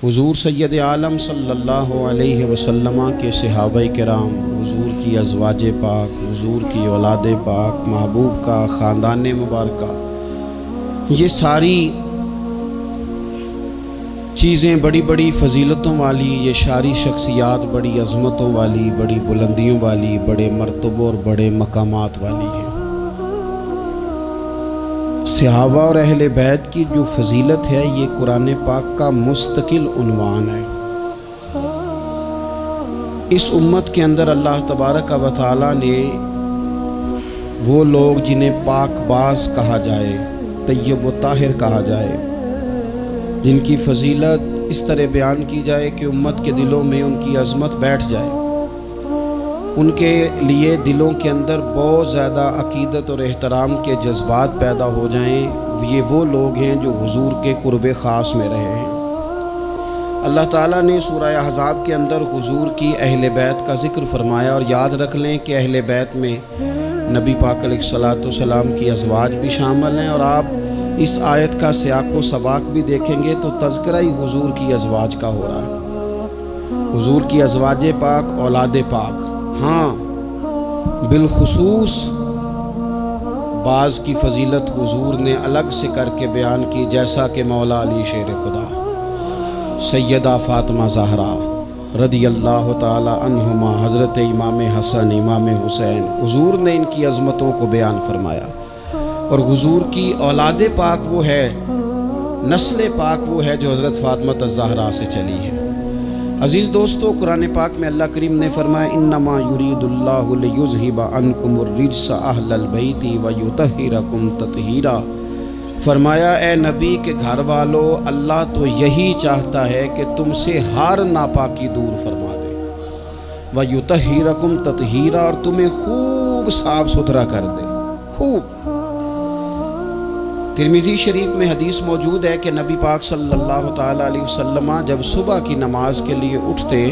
حضور سید عالم صلی اللہ علیہ وسلم کے صحابہ کرام، حضور کی ازواج پاک، حضور کی اولاد پاک، محبوب کا خاندان مبارکہ، یہ ساری چیزیں بڑی بڑی فضیلتوں والی، یہ ساری شخصیات بڑی عظمتوں والی، بڑی بلندیوں والی، بڑے مرتبوں اور بڑے مقامات والی ہیں۔ صحابہ اور اہل بیت کی جو فضیلت ہے یہ قرآن پاک کا مستقل عنوان ہے۔ اس امت کے اندر اللہ تبارک و تعالیٰ نے وہ لوگ جنہیں پاک باز کہا جائے، طیب و طاہر کہا جائے، جن کی فضیلت اس طرح بیان کی جائے کہ امت کے دلوں میں ان کی عظمت بیٹھ جائے، ان کے لیے دلوں کے اندر بہت زیادہ عقیدت اور احترام کے جذبات پیدا ہو جائیں، یہ وہ لوگ ہیں جو حضور کے قرب خاص میں رہے ہیں۔ اللہ تعالیٰ نے سورہ احزاب کے اندر حضور کی اہل بیت کا ذکر فرمایا، اور یاد رکھ لیں کہ اہل بیت میں نبی پاک علیہ الصلاۃ والسلام کی ازواج بھی شامل ہیں، اور آپ اس آیت کا سیاق و سباق بھی دیکھیں گے تو تذکرہ ہی حضور کی ازواج کا ہو رہا ہے۔ حضور کی ازواج پاک، اولاد پاک، ہاں بالخصوص بعض کی فضیلت حضور نے الگ سے کر کے بیان کی، جیسا کہ مولا علی شیر خدا، سیدہ فاطمہ زہرا رضی اللہ تعالی عنہما، حضرت امام حسن، امام حسین، حضور نے ان کی عظمتوں کو بیان فرمایا۔ اور حضور کی اولاد پاک وہ ہے، نسل پاک وہ ہے جو حضرت فاطمہ الزہرا سے چلی ہے۔ عزیز دوستو، قرآن پاک میں اللہ کریم نے فرمایا انما یرید اللہ لیذھب عنکم الرجس اہل البیت ویطہرکم تطہیرا، فرمایا اے نبی کے گھر والو، اللہ تو یہی چاہتا ہے کہ تم سے ہر ناپاکی دور فرما دے، ویطہرکم تطہیرا، اور تمہیں خوب صاف ستھرا کر دے، خوب۔ ترمذی شریف میں حدیث موجود ہے کہ نبی پاک صلی اللہ تعالیٰ علیہ وسلم جب صبح کی نماز کے لیے اٹھتے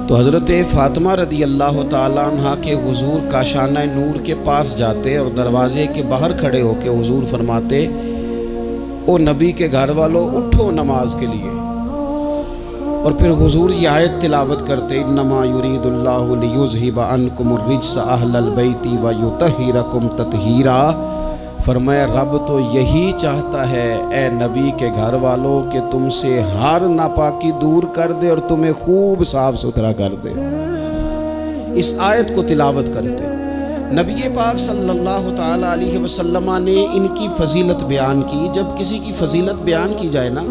تو حضرت فاطمہ رضی اللہ تعالیٰ عنہ کے حضور کاشانہ نور کے پاس جاتے اور دروازے کے باہر کھڑے ہو کے حضور فرماتے، او نبی کے گھر والو اٹھو نماز کے لیے، اور پھر حضور یہ آیت تلاوت کرتے انما یرید اللہ لیذھب عنکم الرجس اہل البیت ویطہرکم تطہیرا، فرمایا رب تو یہی چاہتا ہے اے نبی کے گھر والوں کہ تم سے ہر ناپاکی دور کر دے اور تمہیں خوب صاف ستھرا کر دے۔ اس آیت کو تلاوت کرتے نبی پاک صلی اللہ تعالیٰ علیہ وسلم نے ان کی فضیلت بیان کی۔ جب کسی کی فضیلت بیان کی جائے نا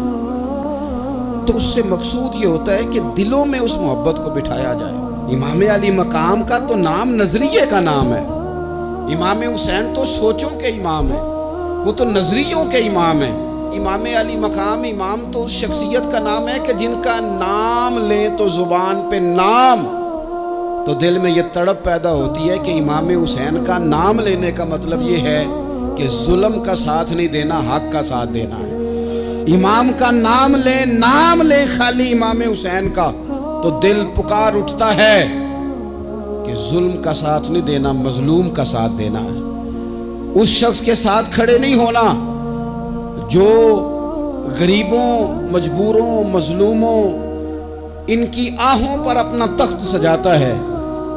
تو اس سے مقصود یہ ہوتا ہے کہ دلوں میں اس محبت کو بٹھایا جائے۔ امام علی مقام کا تو نام نظریے کا نام ہے، امام حسین تو سوچوں کے امام ہیں، وہ تو نظریوں کے امام ہیں۔ امام علی مقام، امام تو اس شخصیت کا نام ہے کہ جن کا نام لیں تو زبان پہ نام، تو دل میں یہ تڑپ پیدا ہوتی ہے کہ امام حسین کا نام لینے کا مطلب یہ ہے کہ ظلم کا ساتھ نہیں دینا، حق کا ساتھ دینا ہے۔ امام کا نام لیں خالی امام حسین کا، تو دل پکار اٹھتا ہے کہ ظلم کا ساتھ نہیں دینا، مظلوم کا ساتھ دینا ہے۔ اس شخص کے ساتھ کھڑے نہیں ہونا جو غریبوں، مجبوروں، مظلوموں، ان کی آہوں پر اپنا تخت سجاتا ہے،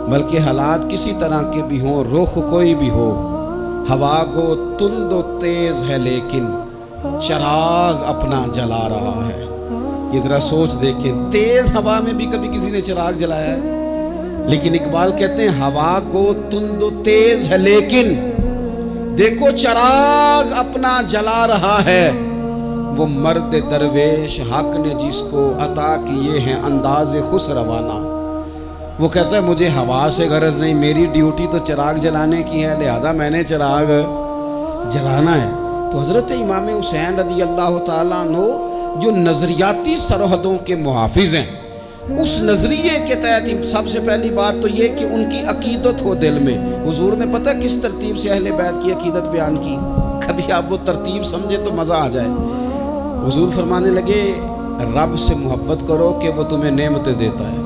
بلکہ حالات کسی طرح کے بھی ہوں، رخ کوئی بھی ہو، ہوا کو تند و تیز ہے لیکن چراغ اپنا جلا رہا ہے۔ یہ ذرا سوچ دیکھیں، تیز ہوا میں بھی کبھی کسی نے چراغ جلایا ہے؟ لیکن اقبال کہتے ہیں ہوا کو تند و تیز ہے لیکن دیکھو چراغ اپنا جلا رہا ہے، وہ مرد درویش حق نے جس کو عطا کیے ہیں انداز خسروانہ۔ وہ کہتا ہے مجھے ہوا سے غرض نہیں، میری ڈیوٹی تو چراغ جلانے کی ہے، لہذا میں نے چراغ جلانا ہے۔ تو حضرت امام حسین رضی اللہ تعالیٰ عنہ جو نظریاتی سرحدوں کے محافظ ہیں، اس نظریے کے تحت سب سے پہلی بات تو یہ کہ ان کی عقیدت ہو دل میں۔ حضور نے پتہ کس ترتیب سے اہل بیت کی عقیدت بیان کی؟ کبھی آپ وہ ترتیب سمجھے تو مزہ آ جائے۔ حضور فرمانے لگے رب سے محبت کرو کہ وہ تمہیں نعمتیں دیتا ہے،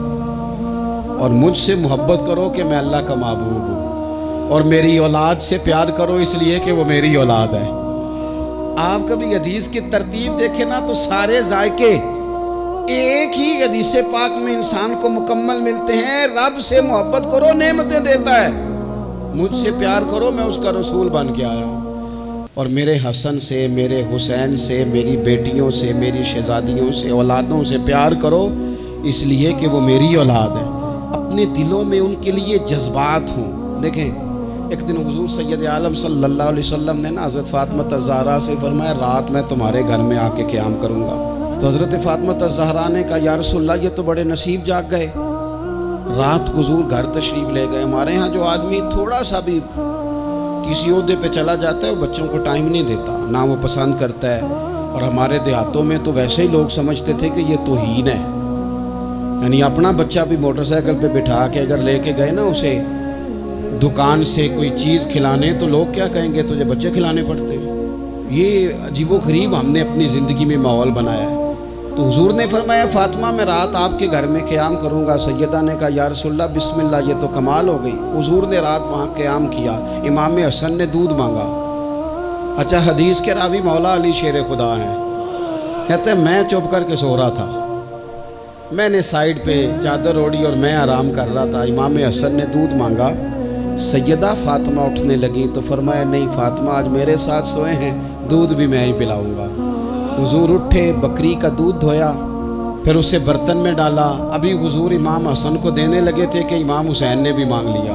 اور مجھ سے محبت کرو کہ میں اللہ کا محبوب ہوں، اور میری اولاد سے پیار کرو اس لیے کہ وہ میری اولاد ہے۔ آپ کبھی حدیث کی ترتیب دیکھیں نا تو سارے ذائقے ایک ہی حدیث پاک میں انسان کو مکمل ملتے ہیں، رب سے محبت کرو نعمتیں دیتا ہے، مجھ سے پیار کرو میں اس کا رسول بن کے آیا ہوں، اور میرے حسن سے، میرے حسین سے، میری بیٹیوں سے، میری شہزادیوں سے، اولادوں سے پیار کرو اس لیے کہ وہ میری اولاد ہے، اپنے دلوں میں ان کے لیے جذبات ہوں۔ دیکھیں ایک دن حضور سید عالم صلی اللہ علیہ وسلم نے حضرت فاطمہ الزہرا سے فرمایا رات میں تمہارے گھر میں آ کے قیام کروں گا، تو حضرت فاطمہ الزہرا نے کہا یا رسول اللہ یہ تو بڑے نصیب جاگ گئے، رات حضور گھر تشریف لے گئے۔ ہمارے ہاں جو آدمی تھوڑا سا بھی کسی عہدے پہ چلا جاتا ہے وہ بچوں کو ٹائم نہیں دیتا، نہ وہ پسند کرتا ہے، اور ہمارے دیہاتوں میں تو ویسے ہی لوگ سمجھتے تھے کہ یہ توہین ہے، یعنی اپنا بچہ بھی موٹر سائیکل پہ بٹھا کے اگر لے کے گئے نا اسے دکان سے کوئی چیز کھلانے تو لوگ کیا کہیں گے تجھے بچے کھلانے پڑتے ہیں۔ یہ عجیب و غریب ہم نے اپنی زندگی میں ماحول بنایا ہے۔ تو حضور نے فرمایا فاطمہ میں رات آپ کے گھر میں قیام کروں گا۔ سیدہ نے کہا یا رسول اللہ بسم اللہ، یہ تو کمال ہو گئی۔ حضور نے رات وہاں قیام کیا، امام حسن نے دودھ مانگا۔ اچھا حدیث کے راوی مولا علی شیر خدا ہیں، کہتے ہیں میں چپ کر کے سو رہا تھا، میں نے سائیڈ پہ چادر اوڑھی اور میں آرام کر رہا تھا، امام حسن نے دودھ مانگا، سیدہ فاطمہ اٹھنے لگی تو فرمایا نہیں فاطمہ آج میرے ساتھ سوئے ہیں، دودھ بھی میں ہی پلاؤں گا۔ حضور اٹھے، بکری کا دودھ دھویا، پھر اسے برتن میں ڈالا، ابھی حضور امام حسن کو دینے لگے تھے کہ امام حسین نے بھی مانگ لیا،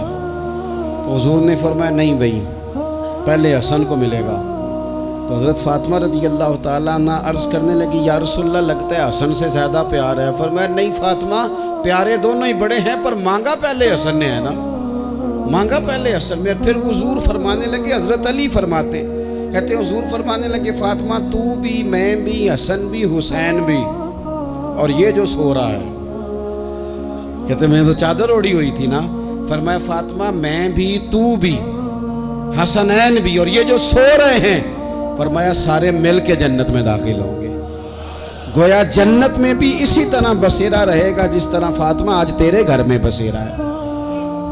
تو حضور نے فرمایا نہیں بھائی پہلے حسن کو ملے گا۔ تو حضرت فاطمہ رضی اللہ تعالیٰ عنہ عرض کرنے لگی یا رسول اللہ لگتا ہے حسن سے زیادہ پیار ہے۔ فرمایا نہیں فاطمہ پیارے دونوں ہی بڑے ہیں، پر مانگا پہلے حسن نے ہے نا، مانگا پہلے حسن میں۔ پھر حضور فرمانے لگے، حضرت علی فرماتے کہتے ہیں حضور فرمانے لگے فاطمہ تو بھی، میں بھی، حسن بھی، حسین بھی، اور یہ جو سو رہا ہے، کہتے میں تو چادر اوڑھی ہوئی تھی نا۔ فرمایا فاطمہ میں بھی، تو بھی، حسنین بھی، اور یہ جو سو رہے ہیں، فرمایا سارے مل کے جنت میں داخل ہوں گے۔ گویا جنت میں بھی اسی طرح بسیرا رہے گا جس طرح فاطمہ آج تیرے گھر میں بسیرا ہے۔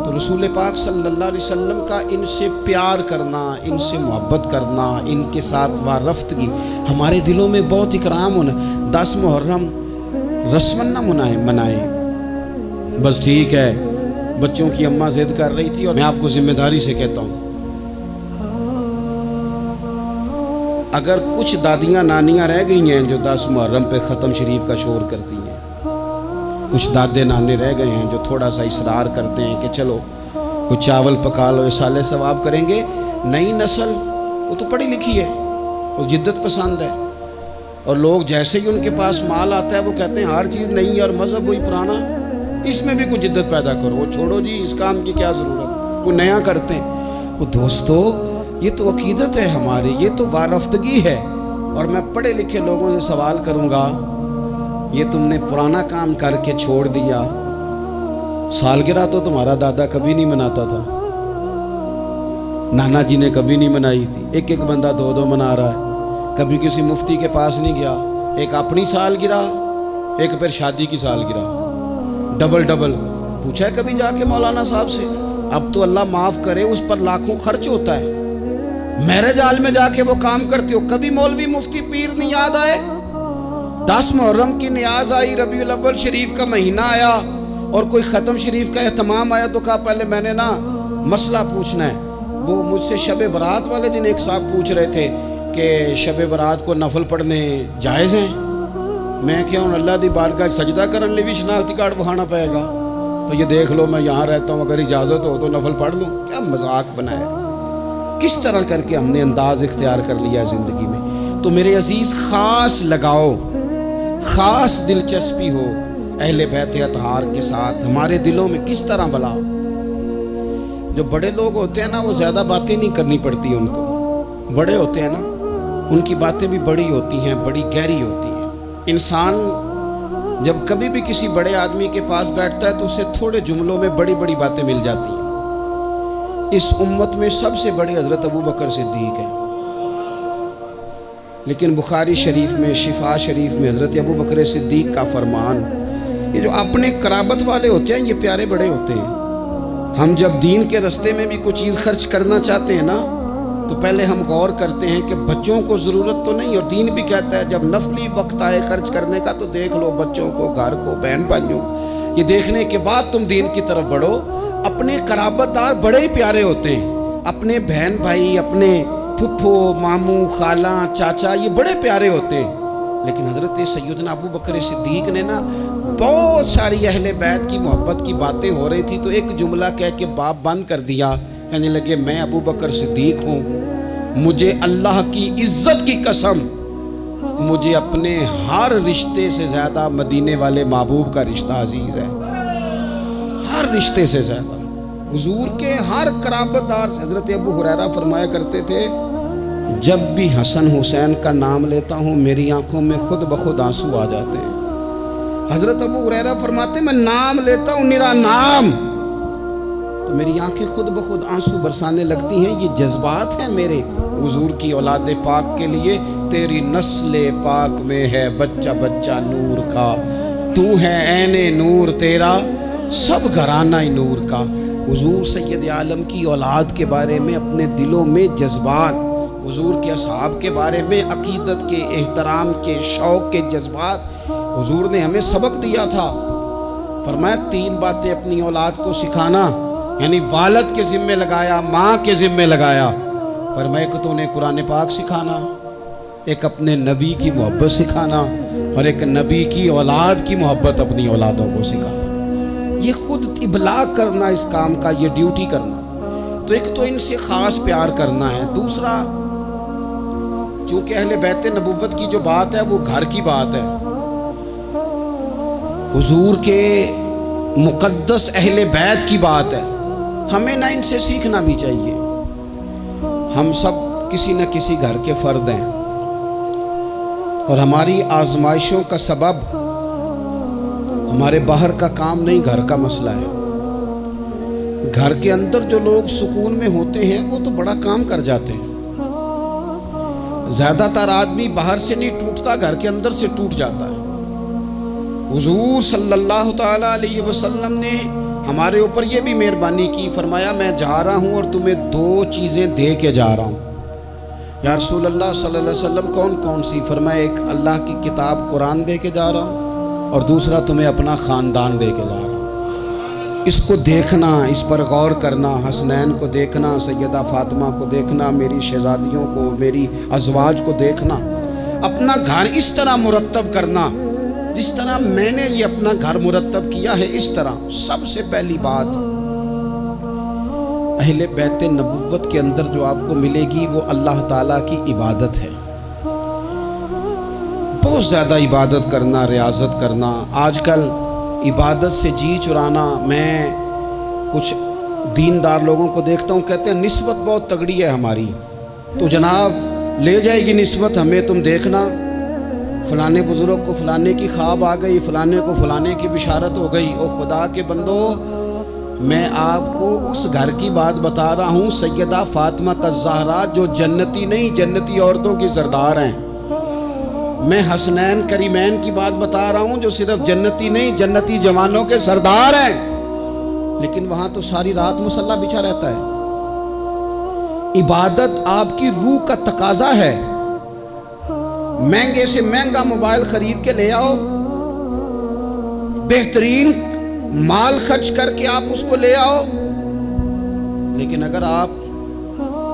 تو رسول پاک صلی اللہ علیہ وسلم کا ان سے پیار کرنا، ان سے محبت کرنا، ان کے ساتھ وارفتگی ہمارے دلوں میں بہت اکرام ہونا۔ 10 محرم رسمن نہ منائیں، بس ٹھیک ہے بچوں کی اماں ضد کر رہی تھی، اور میں آپ کو ذمہ داری سے کہتا ہوں اگر کچھ دادیاں نانیاں رہ گئی ہیں جو 10 محرم پہ ختم شریف کا شور کرتی ہیں، کچھ دادے نانے رہ گئے ہیں جو تھوڑا سا اصرار کرتے ہیں کہ چلو کچھ چاول پکا لو اصالے ثواب کریں گے، نئی نسل وہ تو پڑھی لکھی ہے، وہ جدت پسند ہے، اور لوگ جیسے ہی ان کے پاس مال آتا ہے وہ کہتے ہیں ہر چیز نئی اور مذہب وہی پرانا، اس میں بھی کچھ جدت پیدا کرو، وہ چھوڑو جی اس کام کی کیا ضرورت، کوئی نیا کرتے ہیں۔ وہ دوستو یہ تو عقیدت ہے ہماری، یہ تو وارفتگی ہے۔ اور میں پڑھے لکھے لوگوں سے سوال کروں گا یہ تم نے پرانا کام کر کے چھوڑ دیا، سالگرہ تو تمہارا دادا کبھی نہیں مناتا تھا، نانا جی نے کبھی نہیں منائی تھی، ایک بندہ 2 منا رہا ہے، کبھی کسی مفتی کے پاس نہیں گیا، ایک اپنی سالگرہ ایک پھر شادی کی سالگرہ، ڈبل پوچھا ہے کبھی جا کے مولانا صاحب سے؟ اب تو اللہ معاف کرے اس پر لاکھوں خرچ ہوتا ہے، میرج ہال میں جا کے وہ کام کرتے ہو، کبھی مولوی مفتی پیر نہیں یاد آئے؟ 10 محرم کی نیاز آئی، ربیع الاول شریف کا مہینہ آیا اور کوئی ختم شریف کا اہتمام آیا تو کہا پہلے میں نے نا مسئلہ پوچھنا ہے۔ وہ مجھ سے شب برات والے دن ایک صاحب پوچھ رہے تھے کہ شب برات کو نفل پڑھنے جائز ہیں؟ میں کیا ہوں اللہ دی بارگاہ سجدہ کرنے لی بھی شناختی کارڈ بکھانا پائے گا؟ تو یہ دیکھ لو میں یہاں رہتا ہوں، اگر اجازت ہو تو نفل پڑھ لوں۔ کیا مذاق بنایا، کس طرح کر کے ہم نے انداز اختیار کر لیا زندگی میں۔ تو میرے عزیز خاص لگاؤ، خاص دلچسپی ہو اہل بیت اطہار کے ساتھ، ہمارے دلوں میں کس طرح بلاؤ۔ جو بڑے لوگ ہوتے ہیں نا وہ زیادہ باتیں نہیں کرنی پڑتی ان کو، بڑے ہوتے ہیں نا ان کی باتیں بھی بڑی ہوتی ہیں، بڑی گہری ہوتی ہیں۔ انسان جب کبھی بھی کسی بڑے آدمی کے پاس بیٹھتا ہے تو اسے تھوڑے جملوں میں بڑی بڑی باتیں مل جاتی ہیں۔ اس امت میں سب سے بڑے حضرت ابو بکر صدیق ہیں، لیکن بخاری شریف میں، شفا شریف میں حضرت ابو بکر صدیق کا فرمان، یہ جو اپنے قرابت والے ہوتے ہیں یہ پیارے بڑے ہوتے ہیں۔ ہم جب دین کے رستے میں بھی کوئی چیز خرچ کرنا چاہتے ہیں نا تو تو پہلے ہم غور کرتے ہیں کہ بچوں کو ضرورت تو نہیں، اور دین بھی کہتا ہے جب نفلی وقت آئے خرچ کرنے کا تو دیکھ لو بچوں کو، گھر کو، بہن بھائیوں، یہ دیکھنے کے بعد تم دین کی طرف بڑھو۔ اپنے قرابت دار بڑے ہی پیارے ہوتے ہیں، اپنے بہن بھائی، اپنے پھپھو، ماموں، خالہ، چاچا، یہ بڑے پیارے ہوتے ہیں، لیکن حضرت سیدنا ابو بکر صدیق نے نا بہت ساری اہل بیت کی محبت کی باتیں ہو رہی تھی تو ایک جملہ کہہ کے باب بند کر دیا، کہنے لگے میں ابو بکر صدیق ہوں، مجھے اللہ کی عزت کی قسم، مجھے اپنے ہر رشتے سے زیادہ مدینے والے محبوب کا رشتہ عزیز ہے، ہر رشتے سے زیادہ، حضور کے ہر قرابت دار سے۔ حضرت ابو ہریرہ فرمایا کرتے تھے جب بھی حسن حسین کا نام لیتا ہوں میری آنکھوں میں خود بخود آنسو آ جاتے ہیں۔ حضرت ابو ہریرہ فرماتے میں نام لیتا ہوں میرا نام تو میری آنکھیں خود بخود آنسو برسانے لگتی ہیں، یہ جذبات ہیں میرے حضور کی اولاد پاک کے لیے۔ تیری نسل پاک میں ہے بچہ بچہ نور کا، تو ہے عین نور تیرا سب گھرانہ نور کا۔ حضور سید عالم کی اولاد کے بارے میں اپنے دلوں میں جذبات، حضور کے اصحاب کے بارے میں عقیدت کے، احترام کے، شوق کے جذبات حضور نے ہمیں سبق دیا تھا۔ فرمایا 3 باتیں اپنی اولاد کو سکھانا، یعنی والد کے ذمے لگایا، ماں کے ذمے لگایا۔ فرمایا کہ تو نے قرآن پاک سکھانا، ایک اپنے نبی کی محبت سکھانا، اور ایک نبی کی اولاد کی محبت اپنی اولادوں کو سکھانا۔ یہ خود ابلاغ کرنا اس کام کا، یہ ڈیوٹی کرنا۔ تو ایک تو ان سے خاص پیار کرنا ہے، دوسرا چونکہ اہل بیت نبوت کی جو بات ہے وہ گھر کی بات ہے، حضور کے مقدس اہل بیت کی بات ہے، ہمیں نہ ان سے سیکھنا بھی چاہیے۔ ہم سب کسی نہ کسی گھر کے فرد ہیں، اور ہماری آزمائشوں کا سبب ہمارے باہر کا کام نہیں، گھر کا مسئلہ ہے۔ گھر کے اندر جو لوگ سکون میں ہوتے ہیں وہ تو بڑا کام کر جاتے ہیں۔ زیادہ تر آدمی باہر سے نہیں ٹوٹتا، گھر کے اندر سے ٹوٹ جاتا ہے۔ حضور صلی اللہ تعالیٰ علیہ وسلم نے ہمارے اوپر یہ بھی مہربانی کی، فرمایا میں جا رہا ہوں اور تمہیں 2 چیزیں دے کے جا رہا ہوں۔ یا رسول اللہ صلی اللہ علیہ وسلم کون کون سی؟ فرمایا ایک اللہ کی کتاب قرآن دے کے جا رہا ہوں، اور دوسرا تمہیں اپنا خاندان دے کے جا رہا ہوں۔ اس کو دیکھنا، اس پر غور کرنا، حسنین کو دیکھنا، سیدہ فاطمہ کو دیکھنا، میری شہزادیوں کو، میری ازواج کو دیکھنا، اپنا گھر اس طرح مرتب کرنا جس طرح میں نے یہ اپنا گھر مرتب کیا ہے، اس طرح۔ سب سے پہلی بات اہل بیت نبوت کے اندر جو آپ کو ملے گی وہ اللہ تعالیٰ کی عبادت ہے، بہت زیادہ عبادت کرنا، ریاضت کرنا۔ آج کل عبادت سے جی چرانا، میں کچھ دیندار لوگوں کو دیکھتا ہوں کہتے ہیں نسبت بہت تگڑی ہے ہماری، تو جناب لے جائے گی نسبت ہمیں، تم دیکھنا فلانے بزرگ کو فلانے کی خواب آ گئی، فلانے کو فلانے کی بشارت ہو گئی۔ او خدا کے بندو، میں آپ کو اس گھر کی بات بتا رہا ہوں، سیدہ فاطمہ الزہرا جو جنتی نہیں، جنتی عورتوں کی سردار ہیں۔ میں حسنین کریمین کی بات بتا رہا ہوں جو صرف جنتی نہیں، جنتی جوانوں کے سردار ہیں، لیکن وہاں تو ساری رات مصلی بچھا رہتا ہے۔ عبادت آپ کی روح کا تقاضا ہے۔ مہنگے سے مہنگا موبائل خرید کے لے آؤ، بہترین مال خرچ کر کے آپ اس کو لے آؤ، لیکن اگر آپ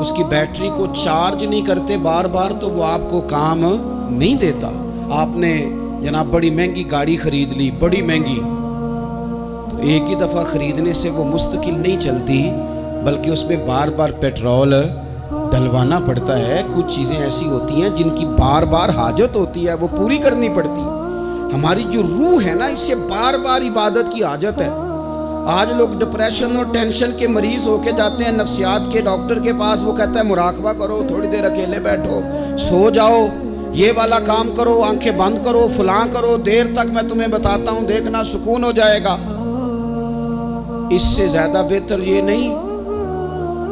اس کی بیٹری کو چارج نہیں کرتے بار بار تو وہ آپ کو کام نہیں دیتا۔ آپ نے جناب بڑی مہنگی گاڑی خرید لی، بڑی مہنگی، تو ایک ہی دفعہ خریدنے سے وہ مستقل نہیں چلتی، بلکہ اس میں بار بار پیٹرول ڈلوانا پڑتا ہے۔ کچھ چیزیں ایسی ہوتی ہیں جن کی بار بار حاجت ہوتی ہے، وہ پوری کرنی پڑتی ہے۔ ہماری جو روح ہے نا، اسے بار بار عبادت کی حاجت ہے۔ آج لوگ ڈپریشن اور ٹینشن کے مریض ہو کے جاتے ہیں نفسیات کے ڈاکٹر کے پاس، وہ کہتا ہے مراقبہ کرو، تھوڑی دیر اکیلے بیٹھو، سو جاؤ، یہ والا کام کرو، آنکھیں بند کرو، فلاں کرو، دیر تک میں تمہیں بتاتا ہوں، دیکھنا سکون ہو جائے گا۔ اس سے زیادہ بہتر یہ نہیں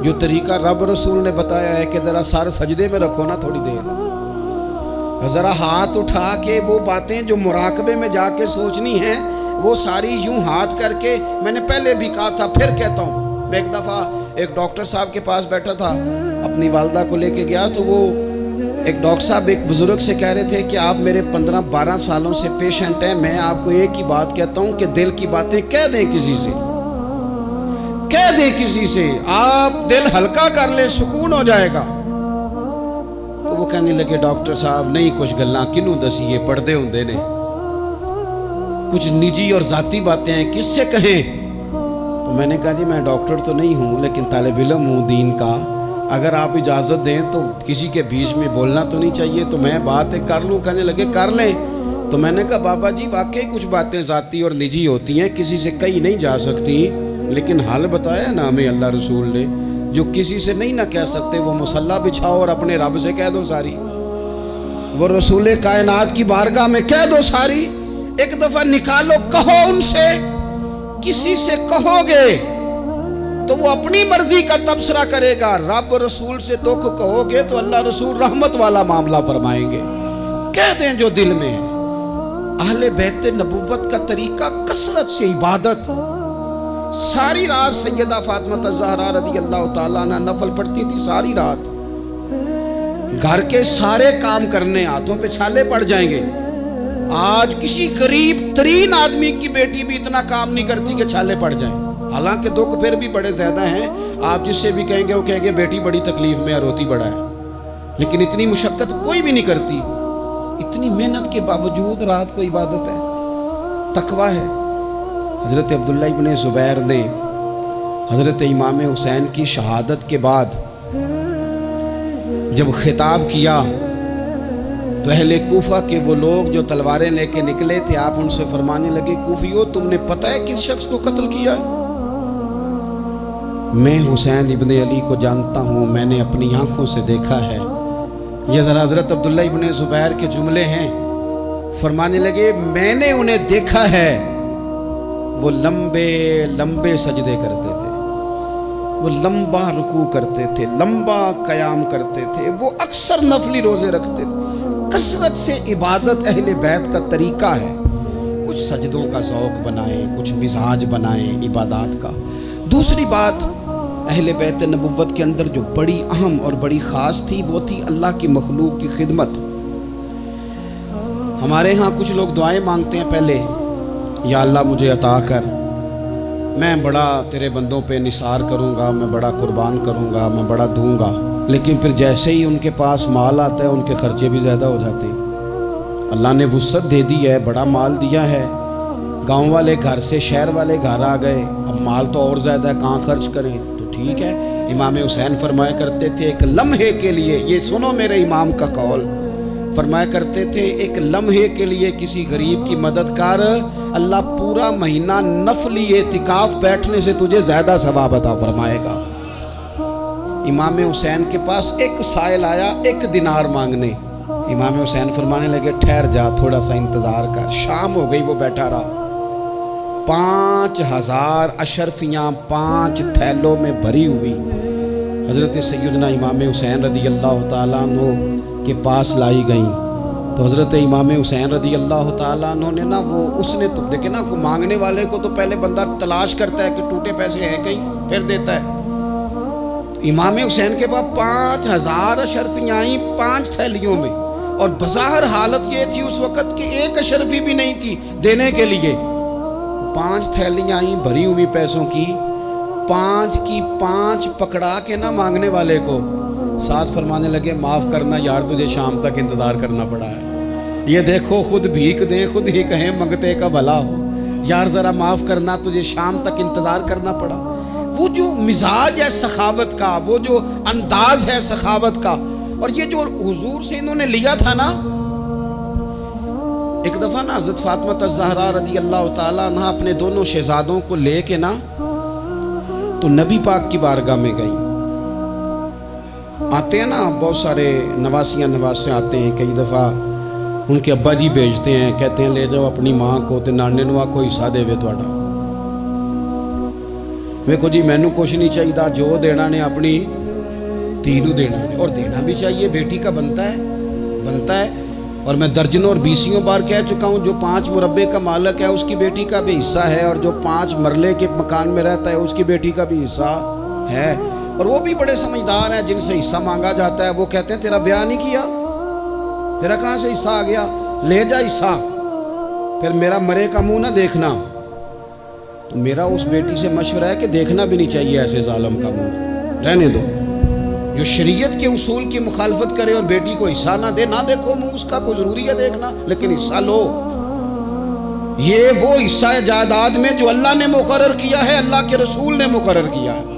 جو طریقہ رب رسول نے بتایا ہے کہ ذرا سر سجدے میں رکھو نا تھوڑی دیر، ذرا ہاتھ اٹھا کے وہ باتیں جو مراقبے میں جا کے سوچنی ہیں وہ ساری یوں ہاتھ کر کے، میں نے پہلے بھی کہا تھا پھر کہتا ہوں، میں ایک دفعہ ایک ڈاکٹر صاحب کے پاس بیٹھا تھا، اپنی والدہ کو لے کے گیا تو وہ ایک ڈاکٹر صاحب ایک بزرگ سے کہہ رہے تھے کہ آپ میرے 15-12 سالوں سے پیشنٹ ہیں، میں آپ کو ایک ہی بات کہتا ہوں کہ دل کی باتیں کہہ دیں کسی سے، کہہ دیں کسی سے، آپ دل ہلکا کر لیں، سکون ہو جائے گا۔ تو وہ کہنے لگے ڈاکٹر صاحب نہیں کچھ گلاں کنوں دسیے، پردے ہوندے نے، کچھ نجی اور ذاتی باتیں ہیں کس سے کہیں؟ تو میں نے کہا جی میں ڈاکٹر تو نہیں ہوں لیکن طالب علم ہوں دین کا، اگر آپ اجازت دیں تو کسی کے بیچ میں بولنا تو نہیں چاہیے، تو میں بات کر لوں۔ کہنے لگے کر لیں۔ تو میں نے کہا بابا جی واقعی کچھ باتیں ذاتی اور نجی ہوتی ہیں، کسی سے کہی نہیں جا سکتی، لیکن حل بتایا نا ہمیں اللہ رسول نے، جو کسی سے نہیں نہ کہہ سکتے وہ مصلی بچھاؤ اور اپنے رب سے کہہ دو ساری، وہ رسول کائنات کی بارگاہ میں کہہ دو ساری، ایک دفعہ نکالو، کہو ان سے، کسی سے کہو گے تو وہ اپنی مرضی کا تبصرہ کرے گا، رب رسول سے دکھ کہو گے تو اللہ رسول رحمت والا معاملہ فرمائیں گے، کہہ دیں جو دل میں ہے۔ اہل بیت نبوت کا طریقہ کثرت سے عبادت، ساری رات سیدہ فاطمہ الزہرا رضی اللہ تعالیٰ عنہ نفل پڑھتی تھی، ساری رات گھر کے سارے کام کرنے، ہاتھوں پہ چھالے پڑ جائیں گے۔ آج کسی غریب ترین آدمی کی بیٹی بھی اتنا کام نہیں کرتی کہ چھالے پڑ جائیں، حالانکہ دکھ پھر بھی بڑے زیادہ ہیں، آپ جس سے بھی کہیں گے وہ کہیں گے بیٹی بڑی تکلیف میں ہے، روتی بڑا ہے، لیکن اتنی مشقت کوئی بھی نہیں کرتی، اتنی محنت کے باوجود رات کو عبادت ہے، تقویٰ ہے۔ حضرت عبداللہ ابن زبیر نے حضرت امام حسین کی شہادت کے بعد جب خطاب کیا تو اہل کوفہ کے وہ لوگ جو تلواریں لے کے نکلے تھے، آپ ان سے فرمانے لگے کوفیو تم نے پتہ ہے کس شخص کو قتل کیا ہے؟ میں حسین ابن علی کو جانتا ہوں، میں نے اپنی آنکھوں سے دیکھا ہے۔ یہ ذرا حضرت عبداللہ ابن زبیر کے جملے ہیں، فرمانے لگے میں نے انہیں دیکھا ہے، وہ لمبے لمبے سجدے کرتے تھے، وہ لمبا رکوع کرتے تھے، لمبا قیام کرتے تھے، وہ اکثر نفلی روزے رکھتے تھے، کثرت سے عبادت اہل بیت کا طریقہ ہے۔ کچھ سجدوں کا ذوق بنائیں، کچھ مزاج بنائیں عبادات کا۔ دوسری بات اہل بیت نبوت کے اندر جو بڑی اہم اور بڑی خاص تھی وہ تھی اللہ کی مخلوق کی خدمت۔ ہمارے ہاں کچھ لوگ دعائیں مانگتے ہیں پہلے، یا اللہ مجھے عطا کر، میں بڑا تیرے بندوں پہ نثار کروں گا، میں بڑا قربان کروں گا، میں بڑا دوں گا، لیکن پھر جیسے ہی ان کے پاس مال آتا ہے ان کے خرچے بھی زیادہ ہو جاتے ہیں۔ اللہ نے وسعت دے دی ہے، بڑا مال دیا ہے، گاؤں والے گھر سے شہر والے گھر آ گئے، اب مال تو اور زیادہ ہے، کہاں خرچ کریں؟ تو ٹھیک ہے، امام حسین فرمایا کرتے تھے ایک لمحے کے لیے، یہ سنو میرے امام کا قول، فرمایا کرتے تھے ایک لمحے کے لیے کسی غریب کی مدد کر، اللہ پورا مہینہ نفلی اعتکاف بیٹھنے سے تجھے زیادہ ثواب عطا فرمائے گا۔ امام حسین کے پاس ایک سائل آیا 1 دینار مانگنے، امام حسین فرمانے لگے ٹھہر جا، تھوڑا سا انتظار کر۔ شام ہو گئی، وہ بیٹھا رہا، 5000 اشرفیاں 5 تھیلوں میں بھری ہوئی حضرت سیدنا امام حسین رضی اللہ تعالیٰ عنہ کے پاس لائی گئیں۔ تو حضرت امام حسین رضی اللہ تعالیٰ عنہ نے نا وہ اس نے تو دیکھے نا مانگنے والے کو تو پہلے بندہ تلاش کرتا ہے کہ ٹوٹے پیسے ہیں کہیں، پھر دیتا ہے۔ امام حسین کے پاس 5000 اشرفیاں آئیں 5 تھیلیوں میں، اور بظاہر حالت یہ تھی اس وقت کہ 1 اشرفی بھی نہیں تھی دینے کے لیے۔ 5 تھیلیاں آئیں بھری ہوئی پیسوں کی، 5 کی 5 پکڑا کے نہ مانگنے والے کو، ساتھ فرمانے لگے معاف کرنا یار، تجھے شام تک انتظار کرنا پڑا ہے، یہ دیکھو خود بھیک دیں خود ہی کہیں منگتے کا بھلا ہو، یار ذرا معاف کرنا، تجھے شام تک انتظار کرنا پڑا۔ وہ جو مزاج ہے سخاوت کا، وہ جو انداز ہے سخاوت کا، اور یہ جو حضور سے انہوں نے لیا تھا نا، ایک دفعہ نا حضرت فاطمہ الزہرا رضی اللہ تعالیٰ عنہ اپنے دونوں شہزادوں کو لے کے نا تو نبی پاک کی بارگاہ میں گئیں۔ آتے ہیں نا بہت سارے نواسیاں نواسے آتے ہیں، کئی دفعہ ان کے ابا جی بھیجتے ہیں، کہتے ہیں لے جاؤ اپنی ماں کو تے نانے نو کو حصہ دے تہاڈا۔ ویکھو جی مینوں کچھ نہیں چاہیے، جو دینا نے اپنی دھی نو دینا ہے، اور دینا بھی چاہیے، بیٹی کا بنتا ہے۔ اور میں درجنوں اور 20 بار کہہ چکا ہوں، جو 5 مربے کا مالک ہے اس کی بیٹی کا بھی حصہ ہے، اور جو 5 مرلے کے مکان میں رہتا ہے اس کی بیٹی کا بھی حصہ ہے، اور وہ بھی بڑے سمجھدار ہیں، جن سے حصہ مانگا جاتا ہے وہ کہتے ہیں تیرا بیاہ نہیں کیا، تیرا کہاں سے حصہ آ گیا، لے جا حصہ، پھر میرا مرے کا منہ نہ دیکھنا۔ تو میرا اس بیٹی سے مشورہ ہے کہ دیکھنا بھی نہیں چاہیے ایسے ظالم کا منہ، رہنے دو۔ جو شریعت کے اصول کی مخالفت کرے اور بیٹی کو حصہ نہ دے، نہ دیکھو منہ اس کا، کوئی ضروری ہے دیکھنا، لیکن حصہ لو۔ یہ وہ حصہ ہے جائیداد میں جو اللہ نے مقرر کیا ہے، اللہ کے رسول نے مقرر کیا ہے۔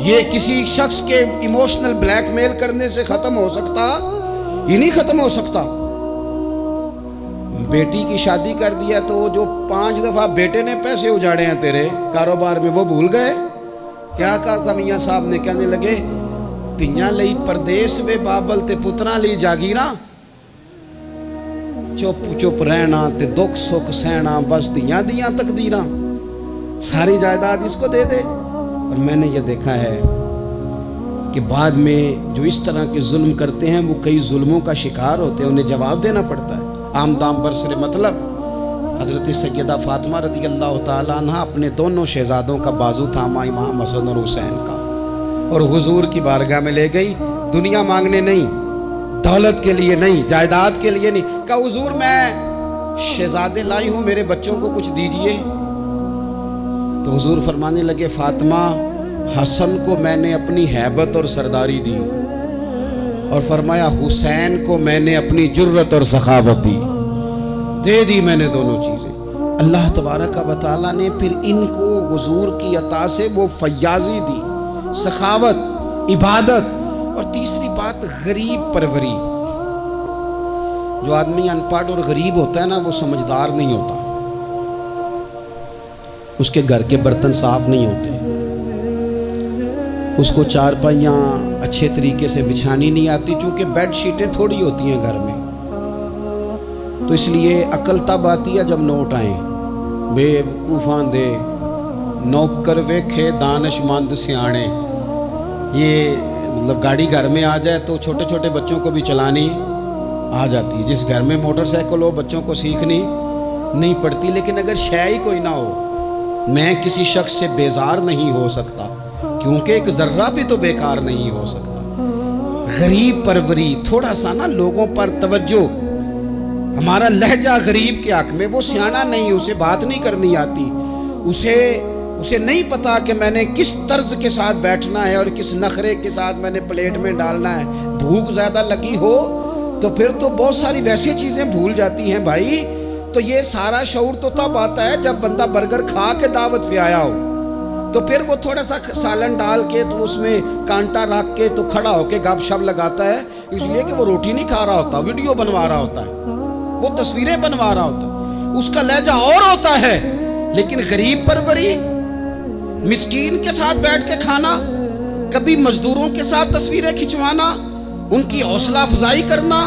یہ کسی شخص کے ایموشنل بلیک میل کرنے سے ختم ہو سکتا، یہ نہیں ختم ہو سکتا۔ بیٹی کی شادی کر دیا تو جو 5 دفعہ بیٹے نے پیسے اجاڑے ہیں تیرے کاروبار میں وہ بھول گئے؟ کیا کہا تھا میاں صاحب نے؟ کہنے لگے تیاں لئی پردیس وے بابل تے پتراں لئی جاگیراں، چپ چپ رہنا تے دکھ سکھ سہنا، بس دیاں دیاں تقدیراں، ساری جائیداد اس کو دے دے۔ اور میں نے یہ دیکھا ہے کہ بعد میں جو اس طرح کے ظلم کرتے ہیں وہ کئی ظلموں کا شکار ہوتے ہیں، انہیں جواب دینا پڑتا ہے۔ آمدام برسر مطلب حضرت سیدہ فاطمہ رضی اللہ تعالیٰ عنہ اپنے دونوں شہزادوں کا بازو تھاما، امام حسن اور حسین کا، اور حضور کی بارگاہ میں لے گئی، دنیا مانگنے نہیں، دولت کے لیے نہیں، جائیداد کے لیے نہیں، کہا حضور میں شہزادے لائی ہوں، میرے بچوں کو کچھ دیجئے۔ تو حضور فرمانے لگے فاطمہ، حسن کو میں نے اپنی ہیبت اور سرداری دی، اور فرمایا حسین کو میں نے اپنی جرت اور سخاوت دی، دے دی میں نے دونوں چیزیں۔ اللہ تبارک و تعالیٰ نے پھر ان کو حضور کی عطا سے وہ فیاضی دی، سخاوت، عبادت، اور تیسری بات غریب پروری۔ جو آدمی ان پڑھ اور غریب ہوتا ہے نا وہ سمجھدار نہیں ہوتا، اس کے گھر کے برتن صاف نہیں ہوتے، اس کو چارپائیاں اچھے طریقے سے بچھانی نہیں آتی، چونکہ بیڈ شیٹیں تھوڑی ہوتی ہیں گھر میں، تو اس لیے عقل تب آتی ہے جب نوٹ آئیں، بے وقوفاں دے نوکر ویکھے دانش مند سیانے۔ یہ مطلب گاڑی گھر میں آ جائے تو چھوٹے چھوٹے بچوں کو بھی چلانی آ جاتی ہے، جس گھر میں موٹر سائیکل ہو بچوں کو سیکھنی نہیں پڑتی، لیکن اگر شے ہی کوئی نہ ہو، میں کسی شخص سے بیزار نہیں ہو سکتا، کیونکہ ایک ذرہ بھی تو بیکار نہیں ہو سکتا۔ غریب پروری، تھوڑا سا نا لوگوں پر توجہ۔ ہمارا لہجہ غریب کے حق میں، وہ سیانا نہیں، اسے بات نہیں کرنی آتی، اسے نہیں پتا کہ میں نے کس طرز کے ساتھ بیٹھنا ہے اور کس نخرے کے ساتھ میں نے پلیٹ میں ڈالنا ہے۔ بھوک زیادہ لگی ہو تو پھر تو بہت ساری ویسی چیزیں بھول جاتی ہیں بھائی۔ تو یہ سارا شعور تو تب آتا ہے جب بندہ برگر کھا کے دعوت پہ آیا ہو، تو پھر وہ تھوڑا سا سالن ڈال کے تو اس میں کانٹا رکھ کے تو کھڑا ہو کے گپ شپ لگاتا ہے، اس لیے کہ وہ روٹی نہیں کھا رہا ہوتا، ویڈیو بنوا رہا ہوتا ہے، وہ تصویریں بنوا رہا ہوتا ہے، اس کا لہجہ اور ہوتا ہے۔ لیکن غریب پروری، مسکین کے ساتھ بیٹھ کے کھانا، کبھی مزدوروں کے ساتھ تصویریں کھنچوانا، ان کی حوصلہ افزائی کرنا،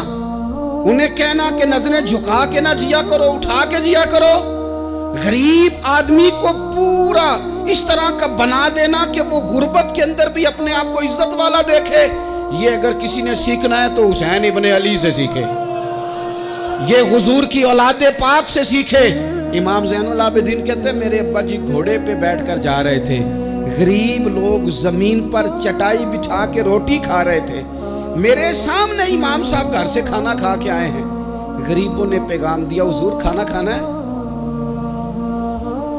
انہیں کہنا کہ نظریں جھکا کے نہ جیا کرو، اٹھا کے جیا کرو۔ غریب آدمی کو پورا اس طرح کا بنا دینا کہ وہ غربت کے اندر بھی اپنے آپ کو عزت والا دیکھے۔ یہ اگر کسی نے سیکھنا ہے تو حسین ابن علی سے سیکھے، یہ حضور کی اولاد پاک سے سیکھے۔ امام زین العابدین کہتے ہیں میرے ابا جی گھوڑے پہ بیٹھ کر جا رہے تھے، غریب لوگ زمین پر چٹائی بچھا کے روٹی کھا رہے تھے، میرے سامنے امام صاحب گھر سے کھانا کھا کے آئے ہیں۔ غریبوں نے پیغام دیا حضور کھانا کھانا ہے۔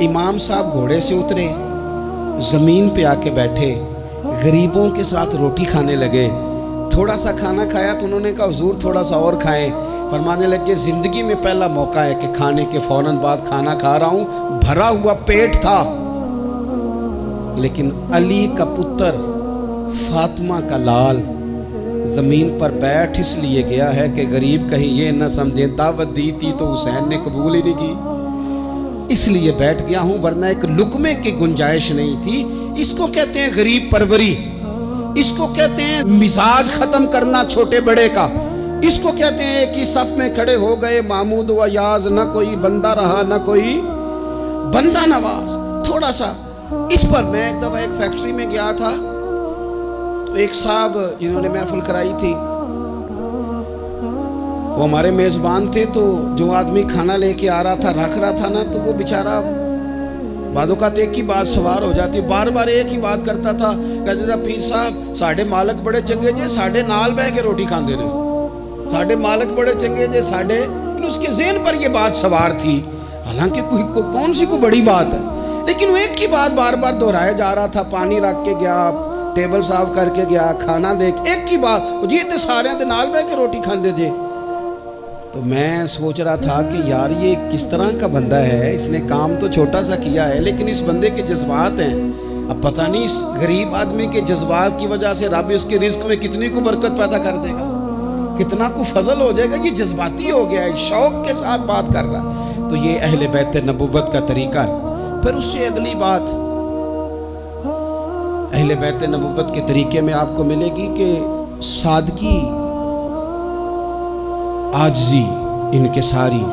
امام صاحب گھوڑے سے اترے، زمین پہ آ کے بیٹھے، غریبوں کے ساتھ روٹی کھانے لگے۔ تھوڑا سا کھانا کھایا تو انہوں نے کہا حضور تھوڑا سا اور کھائیں۔ فرمانے لگے زندگی میں پہلا موقع ہے کہ کھانے کے فوراً بعد کھانا کھا رہا ہوں، بھرا ہوا پیٹ تھا، لیکن علی کا پتر فاطمہ کا لال زمین پر بیٹھ اس لیے گیا ہے کہ غریب کہیں یہ نہ سمجھیں دعوت دی تھی تو حسین نے قبول ہی نہیں کی، اس لیے بیٹھ گیا ہوں، ورنہ ایک لقمے کی گنجائش نہیں تھی۔ اس کو کہتے ہیں غریب پروری، اس کو کہتے ہیں مزاج ختم کرنا چھوٹے بڑے کا، اس کو کہتے ہیں ایک ہی صف میں کھڑے ہو گئے محمود و یاز، نہ کوئی بندہ رہا نہ کوئی بندہ نواز۔ تھوڑا سا اس پر میں ایک دفعہ ایک فیکٹری میں گیا تھا، تو ایک صاحب جنہوں نے محفل کرائی تھی وہ ہمارے میزبان تھے، تو جو آدمی کھانا لے کے آ رہا تھا رکھ رہا تھا نا، تو وہ بیچارہ بعض اوقات ایک ہی بات سوار ہو جاتی، بار بار ایک ہی بات کرتا تھا، کہتے تھا پیر صاحب ساڑھے مالک بڑے چنگے جے ساڑھے نال بہ کے روٹی کھاندے نے، ساڑھے مالک بڑے چنگے جے ساڑھے، اس کے ذہن پر یہ بات سوار تھی، حالانکہ کون سی کوئی بڑی بات ہے، لیکن وہ ایک ہی بات بار بار دہرائے جا رہا تھا، پانی رکھ کے گیا، ٹیبل صاف کر کے گیا، کھانا دیکھ، ایک ہی بات، جی تے سارے دے نال بہ کے روٹی کھاندے جے۔ تو میں سوچ رہا تھا کہ یار یہ کس طرح کا بندہ ہے، اس نے کام تو چھوٹا سا کیا ہے لیکن اس بندے کے جذبات ہیں، اب پتہ نہیں اس غریب آدمی کے جذبات کی وجہ سے رب اس کے رزق میں کتنی کو برکت پیدا کر دے گا، کتنا کو فضل ہو جائے گا، یہ جذباتی ہو گیا ہے، شوق کے ساتھ بات کر رہا ہے۔ تو یہ اہل بیت نبوت کا طریقہ ہے۔ پھر اس سے اگلی بات اہل بیت نبوت کے طریقے میں آپ کو ملے گی کہ سادگی، عاجزی، انکساری،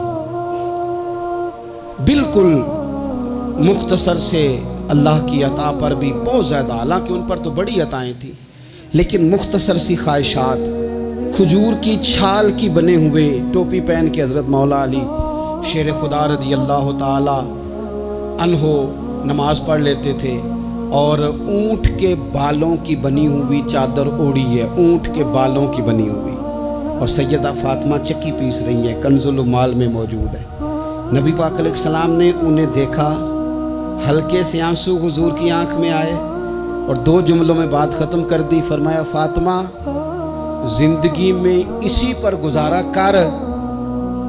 بالکل مختصر سے اللہ کی عطا پر بھی بہت زیادہ، حالانکہ ان پر تو بڑی عطائیں تھیں، لیکن مختصر سی خواہشات، کھجور کی چھال کی بنے ہوئے ٹوپی پہن کے حضرت مولا علی شیر خدا رضی اللہ تعالی عنہ نماز پڑھ لیتے تھے، اور اونٹ کے بالوں کی بنی ہوئی چادر اوڑی ہے، اونٹ کے بالوں کی بنی ہوئی، اور سیدہ فاطمہ چکی پیس رہی ہیں، کنز المال میں موجود ہے۔ نبی پاک علیہ السلام نے انہیں دیکھا، ہلکے سے آنسو حضور کی آنکھ میں آئے اور 2 جملوں میں بات ختم کر دی، فرمایا فاطمہ زندگی میں اسی پر گزارا کر،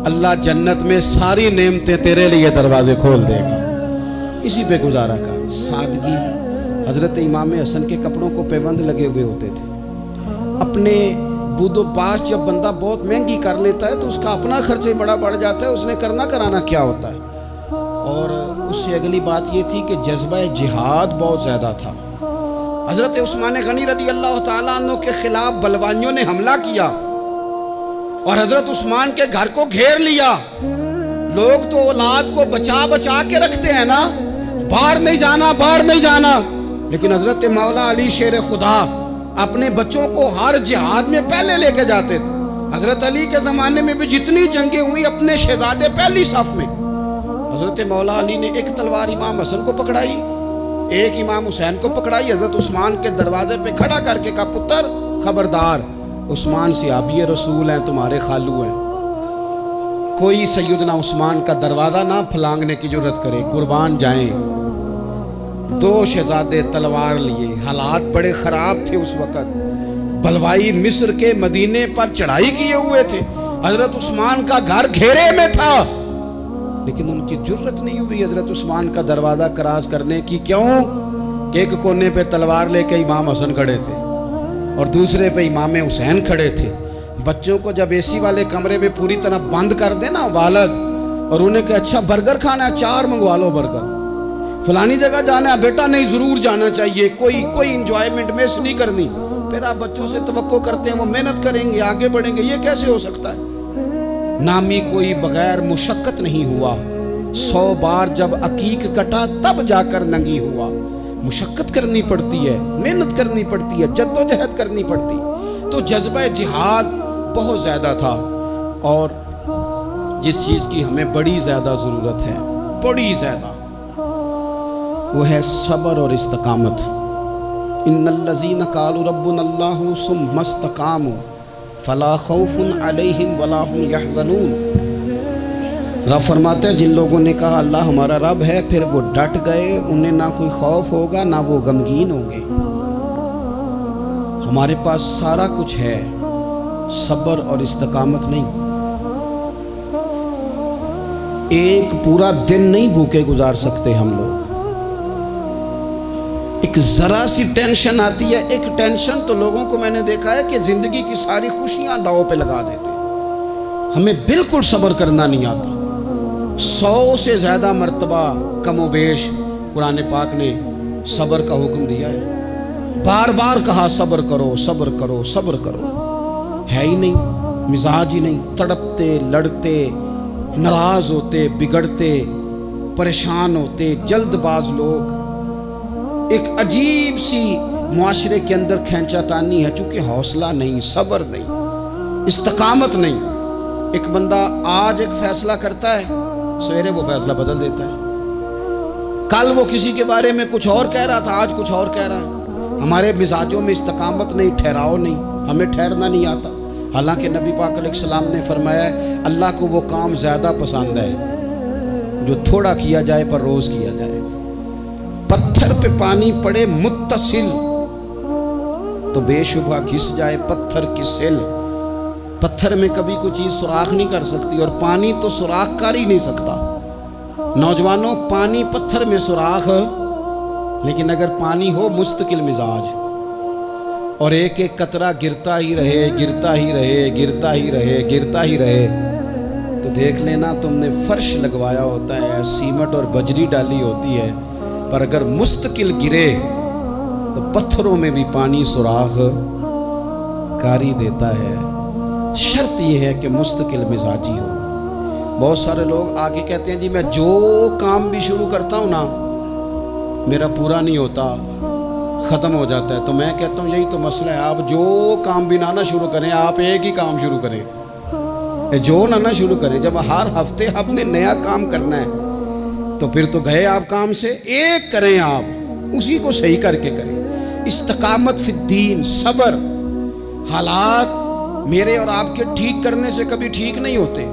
اللہ جنت میں ساری نعمتیں تیرے لیے دروازے کھول دے گا، اسی پہ گزارا کر۔ سادگی، حضرت امام حسن کے کپڑوں کو پیوند لگے ہوئے ہوتے تھے، اپنے بود و باش جب بندہ بہت مہنگی کر لیتا ہے تو اس کا اپنا خرچہ بڑا بڑھ جاتا ہے، اس نے کرنا کرانا کیا ہوتا ہے۔ اور اس سے اگلی بات یہ تھی کہ جذبہ جہاد بہت زیادہ تھا۔ حضرت عثمان غنی رضی اللہ تعالیٰ عنہ کے خلاف بلوانیوں نے حملہ کیا اور حضرت عثمان کے گھر کو گھیر لیا۔ لوگ تو اولاد کو بچا بچا کے رکھتے ہیں نا، باہر نہیں جانا باہر نہیں جانا، لیکن حضرت مولا علی شیر خدا اپنے بچوں کو ہر جہاد میں پہلے لے کے جاتے تھے۔ حضرت علی کے زمانے میں بھی جتنی جنگیں ہوئی اپنے شہزادے پہلی صف میں، حضرت مولا علی نے ایک تلوار امام حسن کو پکڑائی، ایک امام حسین کو پکڑائی، حضرت عثمان کے دروازے پہ کھڑا کر کے کہا پتر خبردار، عثمان صحابی رسول ہیں، تمہارے خالو ہیں، کوئی سیدنا عثمان کا دروازہ نہ پھلانگنے کی جرت کرے، قربان جائیں۔ 2 شہزادے تلوار لیے، حالات بڑے خراب تھے اس وقت، بلوائی مصر کے مدینے پر چڑھائی کیے ہوئے تھے، حضرت عثمان کا گھر گھیرے میں تھا، لیکن ان کی جرت نہیں ہوئی حضرت عثمان کا دروازہ کراس کرنے کی۔ کیوں؟ کہ ایک کونے پہ تلوار لے کے امام حسن کھڑے تھے اور دوسرے پہ امام حسین کھڑے تھے۔ بچوں کو جب اے سی والے کمرے میں پوری طرح بند کر دے نا والد، اور انہیں کہ اچھا برگر کھانا ہے، 4 منگوا لو برگر، فلانی جگہ جانا ہے بیٹا، نہیں ضرور جانا چاہیے، کوئی انجوائمنٹ مس نہیں کرنی، پھر آپ بچوں سے توقع کرتے ہیں وہ محنت کریں گے آگے بڑھیں گے، یہ کیسے ہو سکتا ہے؟ نامی کوئی بغیر مشقت نہیں ہوا، 100 بار جب عقیق کٹا تب جا کر ننگی ہوا۔ مشقت کرنی پڑتی ہے، محنت کرنی پڑتی ہے، جد و جہد کرنی پڑتی، تو جذبہ جہاد بہت زیادہ تھا۔ اور جس چیز کی ہمیں بڑی زیادہ ضرورت ہے، بڑی زیادہ، وہ ہے صبر اور استقامت۔ ان الذین قالوا ربنا اللہ ثم استقاموا فلا خوف علیہم ولا هم یحزنون۔ رب فرماتے ہیں جن لوگوں نے کہا اللہ ہمارا رب ہے، پھر وہ ڈٹ گئے، انہیں نہ کوئی خوف ہوگا نہ وہ غمگین ہوں گے۔ ہمارے پاس سارا کچھ ہے، صبر اور استقامت نہیں۔ ایک پورا دن نہیں بھوکے گزار سکتے ہم لوگ، ایک ذرا سی ٹینشن آتی ہے، ایک ٹینشن تو لوگوں کو میں نے دیکھا ہے کہ زندگی کی ساری خوشیاں داؤ پہ لگا دیتے ہیں۔ ہمیں بالکل صبر کرنا نہیں آتا۔ 100 سے زیادہ مرتبہ کم و بیش قرآن پاک نے صبر کا حکم دیا ہے، بار بار کہا صبر کرو صبر کرو صبر کرو، ہے ہی نہیں، مزاج ہی نہیں، تڑپتے لڑتے، ناراض ہوتے، بگڑتے، پریشان ہوتے، جلد باز لوگ، ایک عجیب سی معاشرے کے اندر کھینچا تانی ہے، چونکہ حوصلہ نہیں، صبر نہیں، استقامت نہیں۔ ایک بندہ آج ایک فیصلہ کرتا ہے، سویرے وہ فیصلہ بدل دیتا ہے، کل وہ کسی کے بارے میں کچھ اور کہہ رہا تھا، آج کچھ اور کہہ رہا ہے۔ ہمارے مزاجوں میں استقامت نہیں، ٹھہراؤ نہیں، ہمیں ٹھہرنا نہیں آتا۔ حالانکہ نبی پاک علیہ السلام نے فرمایا ہے اللہ کو وہ کام زیادہ پسند ہے جو تھوڑا کیا جائے پر روز کیا جائے۔ پتھر پہ پانی پڑے متصل تو بے شبہ گھس جائے پتھر کی سل۔ پتھر میں کبھی کوئی چیز سوراخ نہیں کر سکتی، اور پانی تو سوراخ کر ہی نہیں سکتا۔ نوجوانوں، پانی پتھر میں سوراخ، لیکن اگر پانی ہو مستقل مزاج اور ایک ایک قطرہ گرتا ہی رہے، گرتا ہی رہے، گرتا ہی رہے، گرتا ہی رہے، تو دیکھ لینا تم نے فرش لگوایا ہوتا ہے، سیمنٹ اور بجری ڈالی ہوتی ہے، پر اگر مستقل گرے تو پتھروں میں بھی پانی سوراخ کاری دیتا ہے۔ شرط یہ ہے کہ مستقل مزاجی ہو۔ بہت سارے لوگ آگے کہتے ہیں جی میں جو کام بھی شروع کرتا ہوں نا میرا پورا نہیں ہوتا، ختم ہو جاتا ہے۔ تو میں کہتا ہوں یہی تو مسئلہ ہے، آپ جو کام بھی نہ شروع کریں، آپ ایک ہی کام شروع کریں، جو نہ شروع کریں۔ جب ہر ہفتے آپ نے نیا کام کرنا ہے تو پھر تو گئے آپ کام سے، ایک کریں، آپ اسی کو صحیح کر کے کریں۔ استقامت فی الدین، صبر۔ حالات میرے اور آپ کے ٹھیک کرنے سے کبھی ٹھیک نہیں ہوتے۔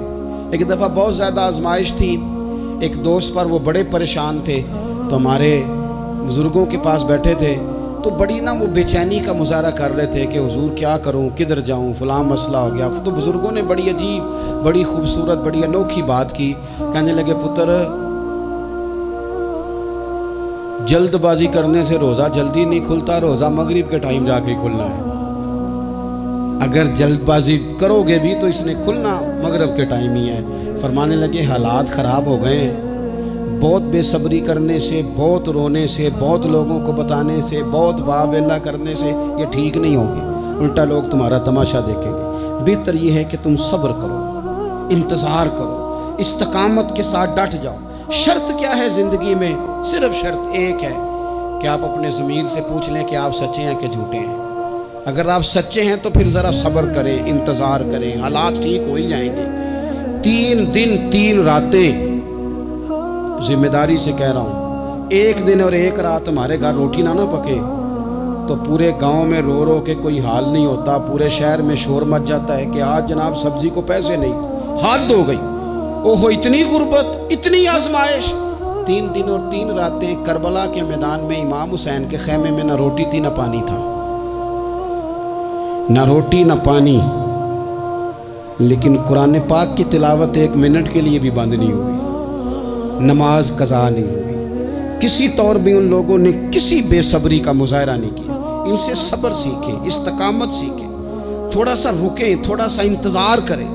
ایک دفعہ بہت زیادہ آزمائش تھی، ایک دوست پر، وہ بڑے پریشان تھے، تو ہمارے بزرگوں کے پاس بیٹھے تھے، تو بڑی وہ بے چینی کا مظاہرہ کر رہے تھے کہ حضور کیا کروں، کدھر جاؤں، فلاں مسئلہ ہو گیا۔ تو بزرگوں نے بڑی عجیب، بڑی خوبصورت، بڑی انوکھی بات کی۔ کہنے لگے پتر، جلد بازی کرنے سے روزہ جلدی نہیں کھلتا، روزہ مغرب کے ٹائم جا کے کھلنا ہے۔ اگر جلد بازی کرو گے بھی تو اس نے کھلنا مغرب کے ٹائم ہی ہے۔ فرمانے لگے حالات خراب ہو گئے ہیں، بہت بے صبری کرنے سے، بہت رونے سے، بہت لوگوں کو بتانے سے، بہت واہ ویلا کرنے سے یہ ٹھیک نہیں ہوگی، الٹا لوگ تمہارا تماشا دیکھیں گے۔ بہتر یہ ہے کہ تم صبر کرو، انتظار کرو، استقامت کے ساتھ ڈٹ جاؤ۔ شرط کیا ہے زندگی میں؟ صرف شرط ایک ہے کہ آپ اپنے ضمیر سے پوچھ لیں کہ آپ سچے ہیں کہ جھوٹے ہیں۔ اگر آپ سچے ہیں تو پھر ذرا صبر کریں، انتظار کریں، حالات ٹھیک ہو ہی جائیں گے۔ 3 دن 3 راتیں، ذمہ داری سے کہہ رہا ہوں، 1 دن اور 1 رات ہمارے گھر روٹی نہ پکے تو پورے گاؤں میں رو رو کے کوئی حال نہیں ہوتا، پورے شہر میں شور مچ جاتا ہے کہ آج جناب سبزی کو پیسے نہیں، حد ہو گئی، اوہو اتنی غربت، اتنی آزمائش۔ 3 دن اور 3 راتیں کربلا کے میدان میں امام حسین کے خیمے میں نہ روٹی تھی نہ پانی تھا، نہ روٹی نہ پانی، لیکن قرآن پاک کی تلاوت 1 منٹ کے لیے بھی بند نہیں ہوئی، نماز قضا نہیں ہوئی۔ کسی طور بھی ان لوگوں نے کسی بے صبری کا مظاہرہ نہیں کیا۔ ان سے صبر سیکھیں، استقامت سیکھیں، تھوڑا سا رکیں، تھوڑا سا انتظار کریں۔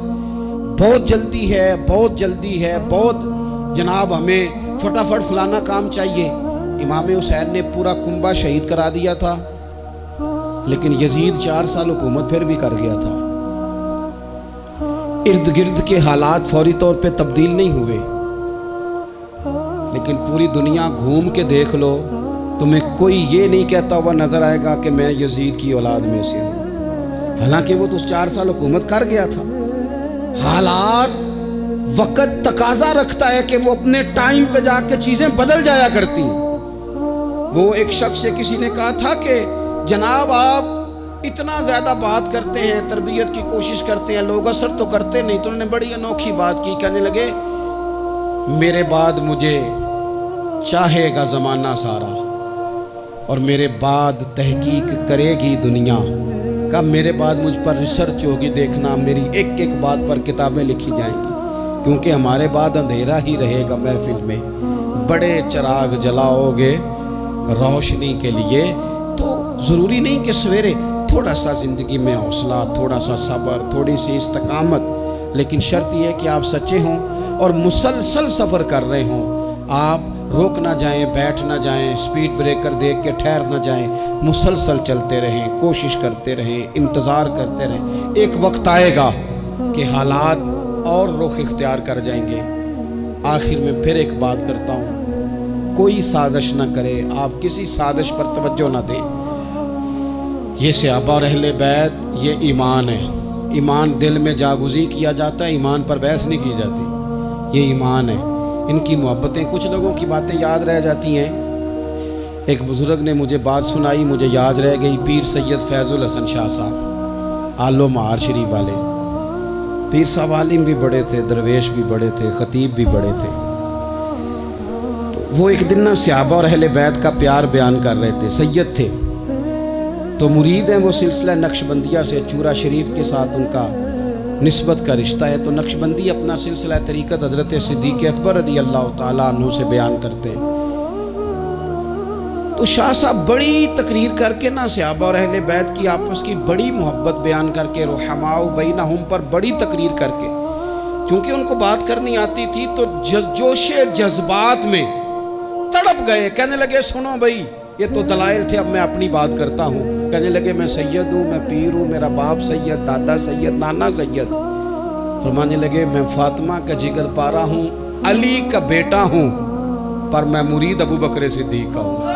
بہت جلدی ہے، بہت جلدی ہے، بہت جناب ہمیں فٹافٹ فلانا کام چاہیے۔ امام حسین نے پورا کنبہ شہید کرا دیا تھا، لیکن یزید 4 سال حکومت پھر بھی کر گیا تھا۔ ارد گرد کے حالات فوری طور پہ تبدیل نہیں ہوئے، لیکن پوری دنیا گھوم کے دیکھ لو، تمہیں کوئی یہ نہیں کہتا ہوا نظر آئے گا کہ میں یزید کی اولاد میں سے ہوں، حالانکہ وہ تو 4 سال حکومت کر گیا تھا۔ حالات، وقت تقاضا رکھتا ہے کہ وہ اپنے ٹائم پہ جا کے چیزیں بدل جایا کرتی ہیں۔ وہ ایک شخص سے کسی نے کہا تھا کہ جناب آپ اتنا زیادہ بات کرتے ہیں، تربیت کی کوشش کرتے ہیں، لوگ اثر تو کرتے نہیں۔ تو انہوں نے بڑی انوکھی بات کی، کہنے لگے میرے بعد مجھے چاہے گا زمانہ سارا اور میرے بعد تحقیق کرے گی دنیا، کب میرے بعد مجھ پر ریسرچ ہوگی، دیکھنا میری ایک ایک بات پر کتابیں لکھی جائیں گی، کیونکہ ہمارے بعد اندھیرا ہی رہے گا محفل میں، بڑے چراغ جلاؤ گے روشنی کے لیے۔ تو ضروری نہیں کہ سویرے، تھوڑا سا زندگی میں حوصلہ، تھوڑا سا صبر، تھوڑی سی استقامت، لیکن شرط یہ ہے کہ آپ سچے ہوں اور مسلسل سفر کر رہے ہوں۔ آپ روک نہ جائیں، بیٹھ نہ جائیں، سپیڈ بریکر دیکھ کے ٹھہر نہ جائیں، مسلسل چلتے رہیں، کوشش کرتے رہیں، انتظار کرتے رہیں۔ ایک وقت آئے گا کہ حالات اور رخ اختیار کر جائیں گے۔ آخر میں پھر ایک بات کرتا ہوں، کوئی سازش نہ کرے، آپ کسی سازش پر توجہ نہ دیں۔ یہ صحابہ اور اہل بیت، یہ ایمان ہے۔ ایمان دل میں جاگزی کیا جاتا ہے، ایمان پر بحث نہیں کی جاتی، یہ ایمان ہے۔ ان کی محبتیں، کچھ لوگوں کی باتیں یاد رہ جاتی ہیں۔ ایک بزرگ نے مجھے بات سنائی، مجھے یاد رہ گئی، پیر سید فیض الحسن شاہ صاحب آلو مہار شریف والے۔ پیر صاحب عالم بھی بڑے تھے، درویش بھی بڑے تھے، خطیب بھی بڑے تھے۔ تو وہ ایک دن صحابہ اور اہل بیت کا پیار بیان کر رہے تھے، سید تھے، تو مرید ہیں وہ سلسلہ نقشبندیہ سے، چورا شریف کے ساتھ ان کا نسبت کا رشتہ ہے، تو نقشبندی اپنا سلسلہ طریقت حضرت صدیق اکبر رضی اللہ تعالیٰ عنہ سے بیان کرتے ہیں۔ تو شاہ صاحب بڑی تقریر کر کے صحابہ اور اہل بیت کی آپس کی بڑی محبت بیان کر کے، رحماء بینہم پر بڑی تقریر کر کے، کیونکہ ان کو بات کرنی آتی تھی تو جوش جذبات میں تڑپ گئے، کہنے لگے سنو بھائی، یہ تو دلائل تھے، اب میں اپنی بات کرتا ہوں۔ کہنے لگے میں سید ہوں، میں پیر ہوں، میرا باپ سید، دادا سید، نانا سید۔ فرمانے لگے میں فاطمہ کا جگر پارا ہوں، علی کا بیٹا ہوں، پر میں مرید ابو بکر صدیق کا ہوں،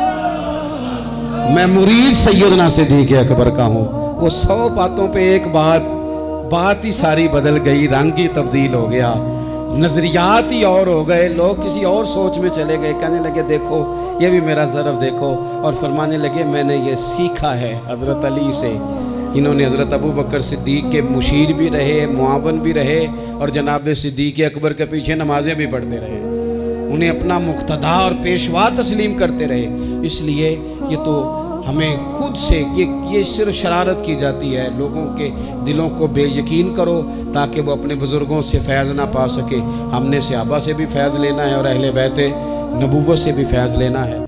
میں مرید سیدنا صدیق اکبر کا ہوں۔ وہ 100 باتوں پہ ایک بات ہی ساری بدل گئی، رنگ ہی تبدیل ہو گیا، نظریات ہی اور ہو گئے، لوگ کسی اور سوچ میں چلے گئے۔ کہنے لگے دیکھو یہ بھی میرا ظرف دیکھو، اور فرمانے لگے میں نے یہ سیکھا ہے حضرت علی سے۔ انہوں نے حضرت ابو بکر صدیق کے مشیر بھی رہے، معاون بھی رہے، اور جناب صدیق اکبر کے پیچھے نمازیں بھی پڑھتے رہے، انہیں اپنا مقتدا اور پیشوا تسلیم کرتے رہے۔ اس لیے یہ تو ہمیں خود سے یہ صرف شرارت کی جاتی ہے، لوگوں کے دلوں کو بے یقین کرو تاکہ وہ اپنے بزرگوں سے فیض نہ پا سکے۔ ہم نے صحابہ سے بھی فیض لینا ہے اور اہل بیت نبوت سے بھی فیض لینا ہے۔